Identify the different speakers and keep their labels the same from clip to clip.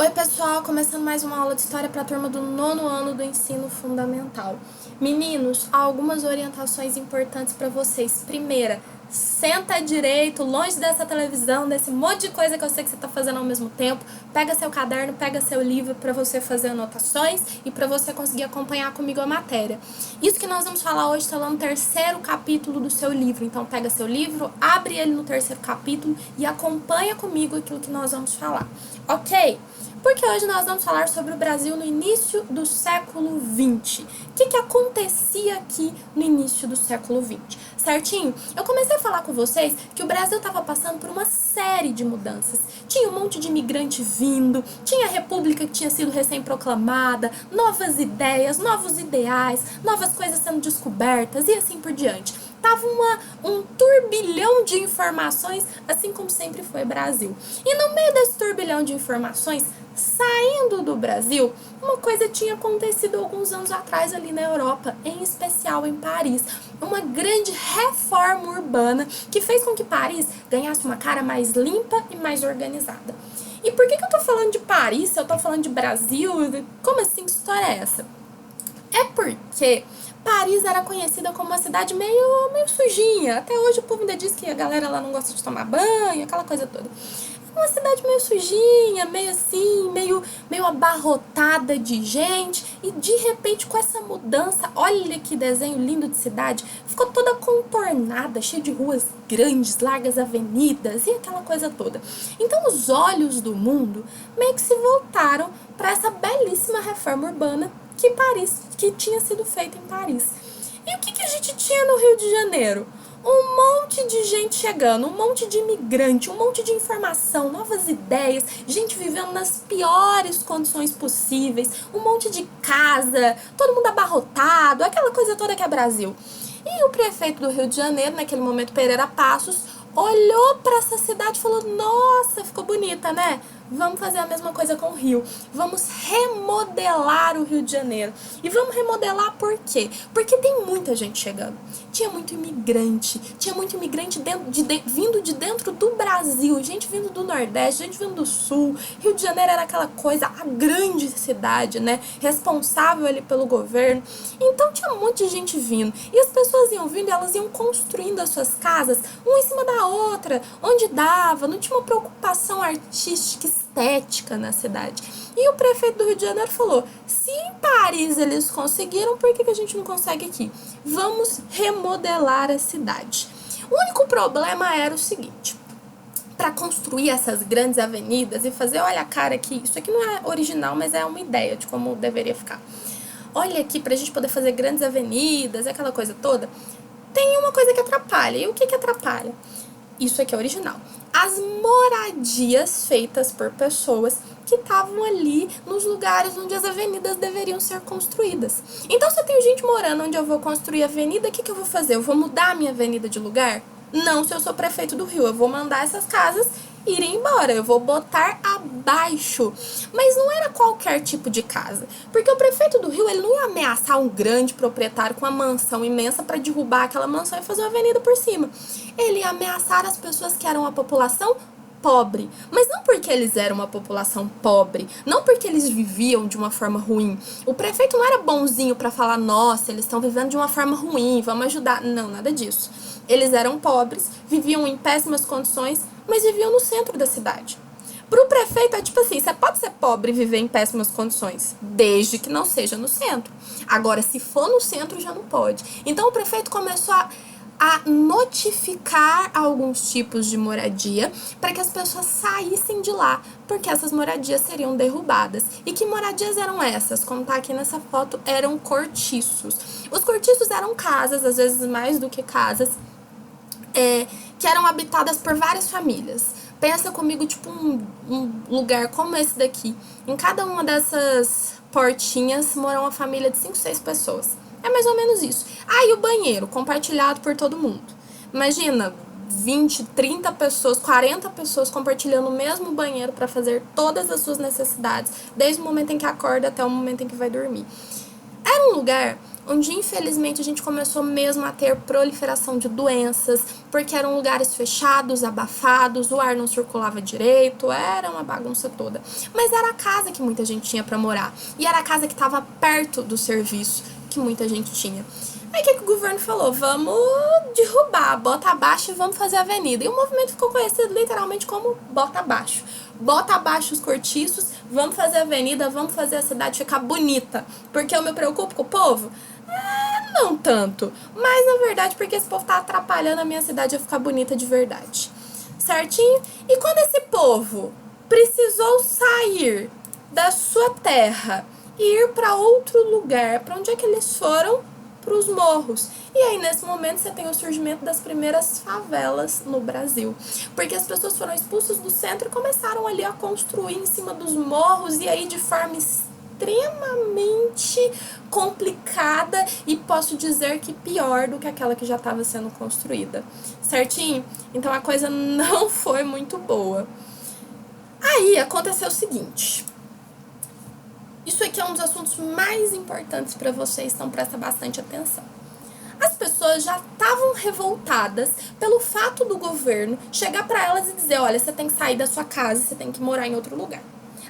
Speaker 1: Oi pessoal, começando mais uma aula de história para a turma do 9º ano do ensino fundamental. Meninos, algumas orientações importantes para vocês. Primeira, senta direito, longe dessa televisão, desse monte de coisa que eu sei que você está fazendo ao mesmo tempo. Pega seu caderno, pega seu livro para você fazer anotações e para você conseguir acompanhar comigo a matéria. Isso que nós vamos falar hoje está lá no 3º capítulo do seu livro. Então pega seu livro, abre ele no 3º capítulo e acompanha comigo aquilo que nós vamos falar. Ok? Porque hoje nós vamos falar sobre o Brasil no início do século XX. O que acontecia aqui no início do século XX? Certinho? Eu comecei a falar com vocês que o Brasil estava passando por uma série de mudanças. Tinha um monte de imigrante vindo, tinha a república que tinha sido recém-proclamada, novas ideias, novos ideais, novas coisas sendo descobertas e assim por diante. Tava um turbilhão de informações, assim como sempre foi Brasil. E no meio desse turbilhão de informações, saindo do Brasil, uma coisa tinha acontecido alguns anos atrás ali na Europa, em especial em Paris. Uma grande reforma urbana que fez com que Paris ganhasse uma cara mais limpa e mais organizada. E por que eu tô falando de Paris se eu tô falando de Brasil? Como assim? Que história é essa? É porque Paris era conhecida como uma cidade meio sujinha. Até hoje o povo ainda diz que a galera lá não gosta de tomar banho, aquela coisa toda. Uma cidade meio sujinha, meio assim, meio abarrotada de gente. E de repente, com essa mudança, olha que desenho lindo de cidade, ficou toda contornada, cheia de ruas grandes, largas avenidas e aquela coisa toda. Então os olhos do mundo meio que se voltaram para essa belíssima reforma urbana que tinha sido feita em Paris. E o que a gente tinha no Rio de Janeiro? Um monte de gente chegando, um monte de imigrante, um monte de informação, novas ideias, gente vivendo nas piores condições possíveis, um monte de casa, todo mundo abarrotado, aquela coisa toda que é Brasil. E o prefeito do Rio de Janeiro, naquele momento Pereira Passos, olhou para essa cidade e falou: nossa, ficou bonita, né? Vamos fazer a mesma coisa com o Rio. Vamos remodelar o Rio de Janeiro. E vamos remodelar por quê? Porque tem muita gente chegando. Tinha muito imigrante vindo de dentro do Brasil, gente vindo do Nordeste, gente vindo do Sul. Rio de Janeiro era aquela coisa, a grande cidade, né? Responsável ali pelo governo. Então tinha um monte de gente vindo. E as pessoas iam vindo e elas iam construindo as suas casas, uma em cima da outra, onde dava, não tinha uma preocupação artística, estética na cidade. E o prefeito do Rio de Janeiro falou: se em Paris eles conseguiram, por que a gente não consegue aqui? Vamos remodelar a cidade. O único problema era o seguinte: para construir essas grandes avenidas e fazer, olha a cara aqui, isso aqui não é original, mas é uma ideia de como deveria ficar. Olha aqui, pra gente poder fazer grandes avenidas, aquela coisa toda, tem uma coisa que atrapalha. E o que atrapalha? Isso aqui é original. As moradias feitas por pessoas que estavam ali nos lugares onde as avenidas deveriam ser construídas. Então, se eu tenho gente morando onde eu vou construir a avenida, o que eu vou fazer? Eu vou mudar a minha avenida de lugar? Não, se eu sou prefeito do Rio, eu vou mandar essas casas irem embora, eu vou botar abaixo. Mas não era qualquer tipo de casa, porque o prefeito do Rio, ele não ia ameaçar um grande proprietário com uma mansão imensa para derrubar aquela mansão e fazer uma avenida por cima. Ele ia ameaçar as pessoas que eram a população pobre, mas não porque eles eram uma população pobre, não porque eles viviam de uma forma ruim. O prefeito não era bonzinho para falar: nossa, eles estão vivendo de uma forma ruim, vamos ajudar. Não, nada disso. Eles eram pobres, viviam em péssimas condições, mas viviam no centro da cidade. Pro prefeito é tipo assim: você pode ser pobre e viver em péssimas condições, desde que não seja no centro. Agora, se for no centro, já não pode. Então o prefeito começou a notificar alguns tipos de moradia para que as pessoas saíssem de lá, porque essas moradias seriam derrubadas. E que moradias eram essas? Como tá aqui nessa foto, eram cortiços. Os cortiços eram casas, às vezes mais do que casas, que eram habitadas por várias famílias. Pensa comigo, tipo um lugar como esse daqui. Em cada uma dessas portinhas mora uma família de 5, 6 pessoas. É mais ou menos isso. E o banheiro, compartilhado por todo mundo. Imagina, 20, 30 pessoas, 40 pessoas compartilhando o mesmo banheiro para fazer todas as suas necessidades, desde o momento em que acorda até o momento em que vai dormir. Era um lugar onde infelizmente a gente começou mesmo a ter proliferação de doenças, porque eram lugares fechados, abafados, o ar não circulava direito, era uma bagunça toda. Mas era a casa que muita gente tinha para morar, e era a casa que estava perto do serviço que muita gente tinha. Aí o que o governo falou? Vamos derrubar, bota abaixo e vamos fazer avenida. E o movimento ficou conhecido literalmente como bota abaixo. Bota abaixo os cortiços, vamos fazer avenida, vamos fazer a cidade ficar bonita. Porque eu me preocupo com o povo? Não tanto. Mas na verdade porque esse povo tá atrapalhando a minha cidade a ficar bonita de verdade. Certinho? E quando esse povo precisou sair da sua terra e ir para outro lugar, para onde é que eles foram? Para os morros. E aí, nesse momento, você tem o surgimento das primeiras favelas no Brasil. Porque as pessoas foram expulsas do centro e começaram ali a construir em cima dos morros, e aí de forma extremamente complicada, e posso dizer que pior do que aquela que já estava sendo construída. Certinho? Então a coisa não foi muito boa. Aí aconteceu o seguinte. Isso aqui é um dos assuntos mais importantes para vocês, então presta bastante atenção. As pessoas já estavam revoltadas pelo fato do governo chegar para elas e dizer, olha, você tem que sair da sua casa, você tem que morar em outro lugar.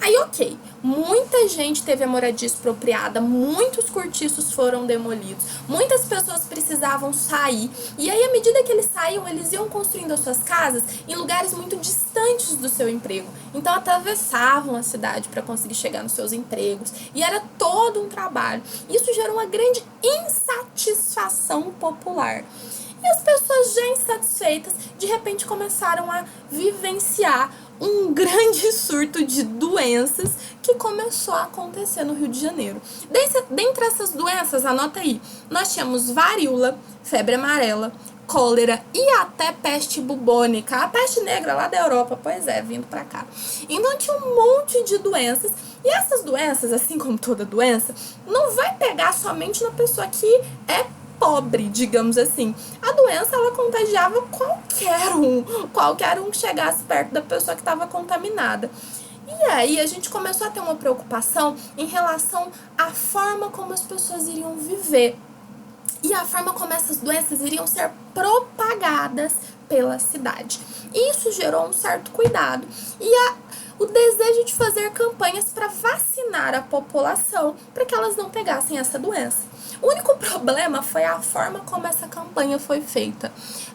Speaker 1: Aí, ok, muita gente teve a moradia expropriada, muitos cortiços foram demolidos, muitas pessoas precisavam sair, e aí, à medida que eles saíam, eles iam construindo as suas casas em lugares muito distantes do seu emprego. Então, atravessavam a cidade para conseguir chegar nos seus empregos, e era todo um trabalho. Isso gerou uma grande insatisfação popular. E as pessoas já insatisfeitas, de repente começaram a vivenciar um grande surto de doenças que começou a acontecer no Rio de Janeiro. Dentre essas doenças, anota aí, nós tínhamos varíola, febre amarela, cólera e até peste bubônica, a peste negra lá da Europa, pois é, vindo pra cá. Então tinha um monte de doenças, e essas doenças, assim como toda doença, não vai pegar somente na pessoa que é pobre, digamos assim. A doença, ela contagiava qualquer um que chegasse perto da pessoa que estava contaminada. E aí a gente começou a ter uma preocupação em relação à forma como as pessoas iriam viver e a forma como essas doenças iriam ser propagadas pela cidade. Isso gerou um certo cuidado e o desejo de fazer campanhas para vacinar a população para que elas não pegassem essa doença. O único problema foi a forma como essa campanha foi feita.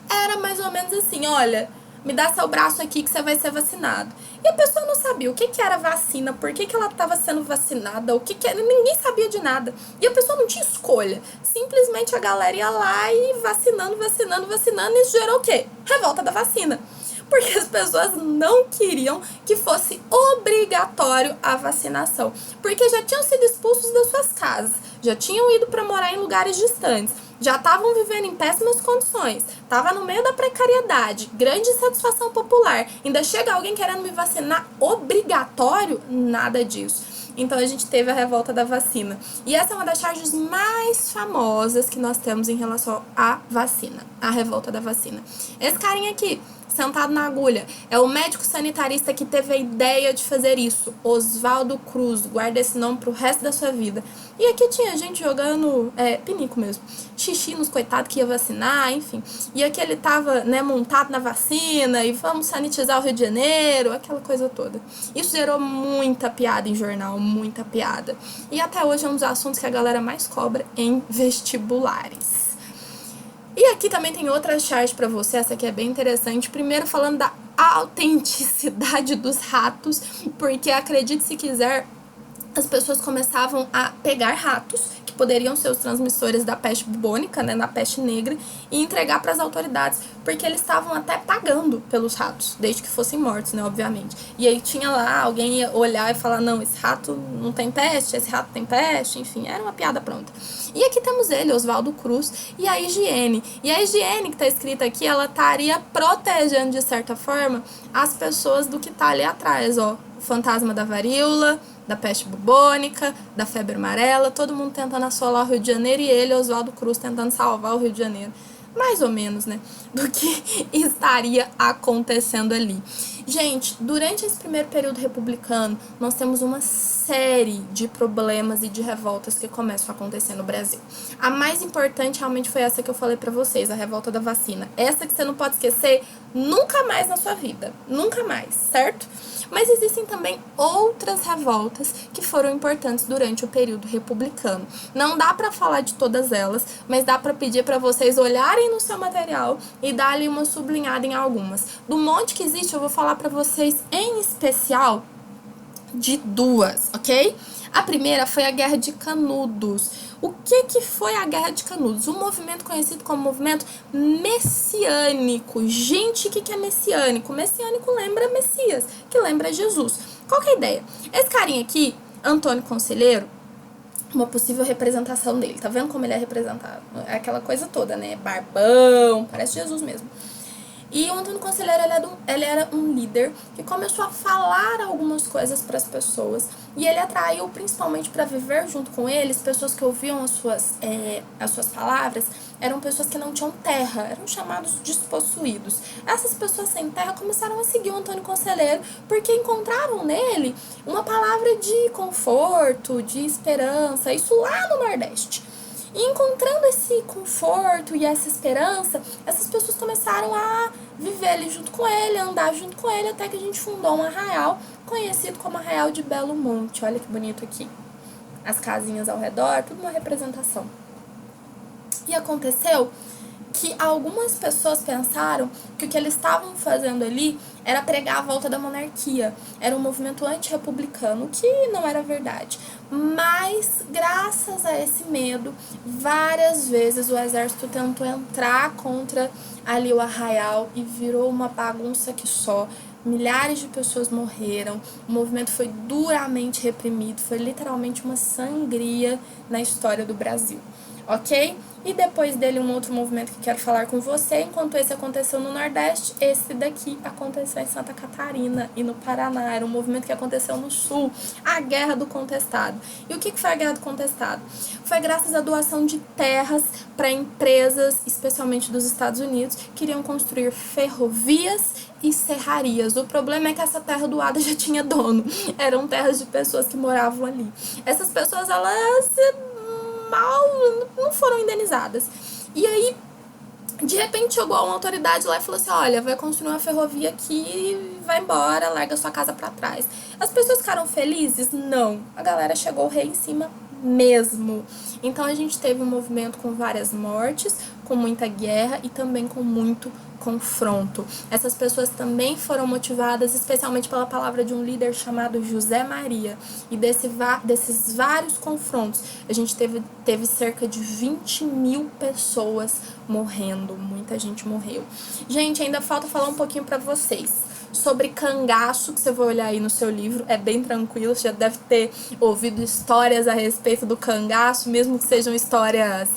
Speaker 1: Era mais ou menos assim, olha, me dá seu braço aqui que você vai ser vacinado. E a pessoa não sabia o que era vacina, por que ela estava sendo vacinada, o que era, ninguém sabia de nada. E a pessoa não tinha escolha. Simplesmente a galera ia lá e vacinando, e isso gerou o quê? Revolta da vacina. Porque as pessoas não queriam que fosse obrigatório a vacinação. Porque já tinham sido expulsos das suas casas, já tinham ido para morar em lugares distantes, já estavam vivendo em péssimas condições, estava no meio da precariedade, grande insatisfação popular. Ainda chega alguém querendo me vacinar obrigatório? Nada disso. Então a gente teve a revolta da vacina. E essa é uma das charges mais famosas que nós temos em relação à vacina, a revolta da vacina. Esse carinha aqui, sentado na agulha, é o médico sanitarista que teve a ideia de fazer isso, Oswaldo Cruz. Guarda esse nome pro resto da sua vida. E aqui tinha gente jogando, pinico mesmo, xixi nos coitados que ia vacinar, enfim. E aqui ele tava, montado na vacina, e vamos sanitizar o Rio de Janeiro, aquela coisa toda. Isso gerou muita piada em jornal, muita piada. E até hoje é um dos assuntos que a galera mais cobra em vestibulares. E aqui também tem outra charge pra você, essa aqui é bem interessante. Primeiro falando da autenticidade dos ratos, porque acredite se quiser, as pessoas começavam a pegar ratos, que poderiam ser os transmissores da peste bubônica, da peste negra, e entregar para as autoridades, porque eles estavam até pagando pelos ratos, desde que fossem mortos, obviamente. E aí tinha lá, alguém ia olhar e falar, não, esse rato não tem peste, esse rato tem peste, enfim, era uma piada pronta. E aqui temos ele, Oswaldo Cruz, e a higiene. E a higiene que está escrita aqui, ela estaria protegendo, de certa forma, as pessoas do que está ali atrás, ó. O fantasma da varíola, da peste bubônica, da febre amarela, todo mundo tentando assolar o Rio de Janeiro, e ele, Oswaldo Cruz, tentando salvar o Rio de Janeiro. Mais ou menos, do que estaria acontecendo ali. Gente, durante esse primeiro período republicano, nós temos uma série de problemas e de revoltas que começam a acontecer no Brasil. A mais importante realmente foi essa que eu falei pra vocês, a revolta da vacina. Essa que você não pode esquecer nunca mais na sua vida, nunca mais, certo? Mas existem também outras revoltas que foram importantes durante o período republicano. Não dá pra falar de todas elas, mas dá pra pedir pra vocês olharem no seu material e dar ali uma sublinhada em algumas. Do monte que existe, eu vou falar pra vocês em especial de duas, ok? A primeira foi a Guerra de Canudos. O que foi a Guerra de Canudos? Um movimento conhecido como movimento messiânico. Gente, o que é messiânico? Messiânico lembra Messias, que lembra Jesus. Qual que é a ideia? Esse carinha aqui, Antônio Conselheiro, uma possível representação dele. Tá vendo como ele é representado? É aquela coisa toda, né? Barbão, parece Jesus mesmo. E o Antônio Conselheiro, ele era um líder que começou a falar algumas coisas para as pessoas. E ele atraiu, principalmente para viver junto com eles, pessoas que ouviam as suas palavras. Eram pessoas que não tinham terra, eram chamados despossuídos. Essas pessoas sem terra começaram a seguir o Antônio Conselheiro porque encontraram nele uma palavra de conforto, de esperança, isso lá no Nordeste. E encontrando esse conforto e essa esperança, essas pessoas começaram a viver ali junto com ele, a andar junto com ele, até que a gente fundou um arraial conhecido como Arraial de Belo Monte. Olha que bonito aqui. As casinhas ao redor, tudo uma representação. E aconteceu que algumas pessoas pensaram que o que eles estavam fazendo ali era pregar a volta da monarquia. Era um movimento antirrepublicano, que não era verdade. Mas, graças a esse medo, várias vezes o exército tentou entrar contra ali o arraial e virou uma bagunça que só. Milhares de pessoas morreram, o movimento foi duramente reprimido, foi literalmente uma sangria na história do Brasil, ok? E depois dele um outro movimento que quero falar com você, enquanto esse aconteceu no Nordeste, esse daqui aconteceu em Santa Catarina e no Paraná, era um movimento que aconteceu no Sul, a Guerra do Contestado. E o que foi a Guerra do Contestado? Foi graças à doação de terras para empresas, especialmente dos Estados Unidos, que queriam construir ferrovias e serrarias. O problema é que essa terra doada já tinha dono, eram terras de pessoas que moravam ali. Essas pessoas, elas mal não foram indenizadas. E aí, de repente, chegou uma autoridade lá e falou assim: olha, vai construir uma ferrovia aqui, vai embora, larga sua casa pra trás. As pessoas ficaram felizes? Não. A galera chegou o rei em cima mesmo. Então a gente teve um movimento com várias mortes, com muita guerra e também com muito confronto. Essas pessoas também foram motivadas especialmente pela palavra de um líder chamado José Maria. E desses vários confrontos, a gente teve cerca de 20 mil pessoas morrendo. Muita gente morreu. Gente, ainda falta falar um pouquinho pra vocês sobre cangaço, que você vai olhar aí no seu livro, é bem tranquilo, você já deve ter ouvido histórias a respeito do cangaço, mesmo que sejam histórias,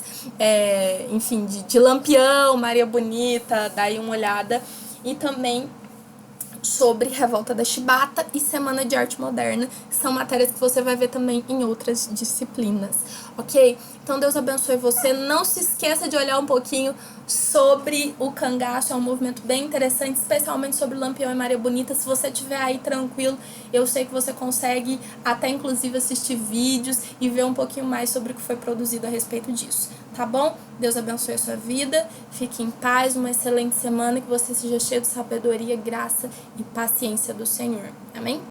Speaker 1: enfim, de Lampião, Maria Bonita, daí uma olhada, e também sobre Revolta da Chibata e Semana de Arte Moderna, que são matérias que você vai ver também em outras disciplinas, ok? Então Deus abençoe você, não se esqueça de olhar um pouquinho sobre o cangaço, é um movimento bem interessante, especialmente sobre Lampião e Maria Bonita. Se você estiver aí tranquilo, eu sei que você consegue até inclusive assistir vídeos e ver um pouquinho mais sobre o que foi produzido a respeito disso, tá bom? Deus abençoe a sua vida, fique em paz, uma excelente semana, que você seja cheio de sabedoria, graça e paciência do Senhor. Amém?